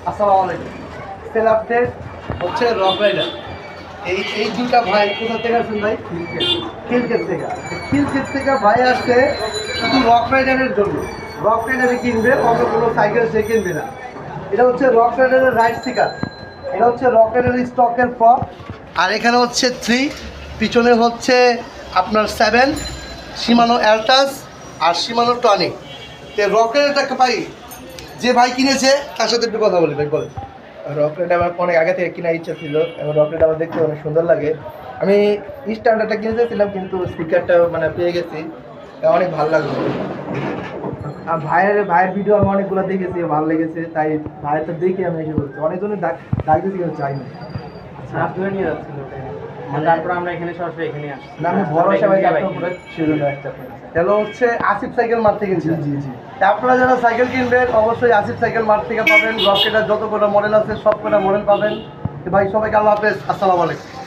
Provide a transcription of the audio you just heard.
আসসালামু আলাইকুম। Sell update হচ্ছে রক রাইডার। এই দুইটা ভাই কোথা থেকে আসছেন ভাই? খিলক্ষেত থেকে। খিলক্ষেত থেকে ভাই আসছে শুধু রক রাইডারের জন্য। রক রাইডারে কিনবে, অন্য কোনো সাইকেল সে কিনবে না। এটা হচ্ছে রক রাইডারের রাইড স্টিকার, এটা হচ্ছে রক রাইডারের স্টকের ফ্রক। আর এখানে হচ্ছে 3, পিছনে হচ্ছে আপনার 7, শিমানো অ্যালটাস আর শিমানো টনিক। তো রক রাইডারটাকে ভাই যে ভাই কিনেছে তার সাথে একটু কথা বলি ভাই, বলেন। রকেট আমার অনেক আগে থেকে কেনার ইচ্ছা ছিল এবং রকেট আমার দেখতে অনেক সুন্দর লাগে। আমি স্ট্যান্ডার্ডটা কিনে চেয়েছিলাম কিন্তু স্পিকারটা মানে পেয়ে গেছি, অনেক ভালো লাগলো। আর ভাইয়ের ভিডিও আমি অনেকগুলো দেখেছি, ভালো লেগেছে, তাই ভাইয়ের তো দেখে আমি এসে বলছি। অনেকজনের ডাকতেছি কিন্তু চাই না। আপনারা নিয়ে যাচ্ছিল তারপর আমরা এখানে সরাসরি এখানে আসছি না, আমি ভরসা ভাই সেজন্য একটা হ্যালো হচ্ছে আসিফ সাইকেল মার্ট থেকে কিনছি। জি জি। তা আপনারা যারা সাইকেল কিনবেন অবশ্যই আসিফ সাইকেল মার্ট থেকে পাবেন। রকেটার যত কটা মডেল আছে সব কটা মডেল পাবেন। তো ভাই সবাইকে আল্লাহ হাফেজ, আসসালামু আলাইকুম।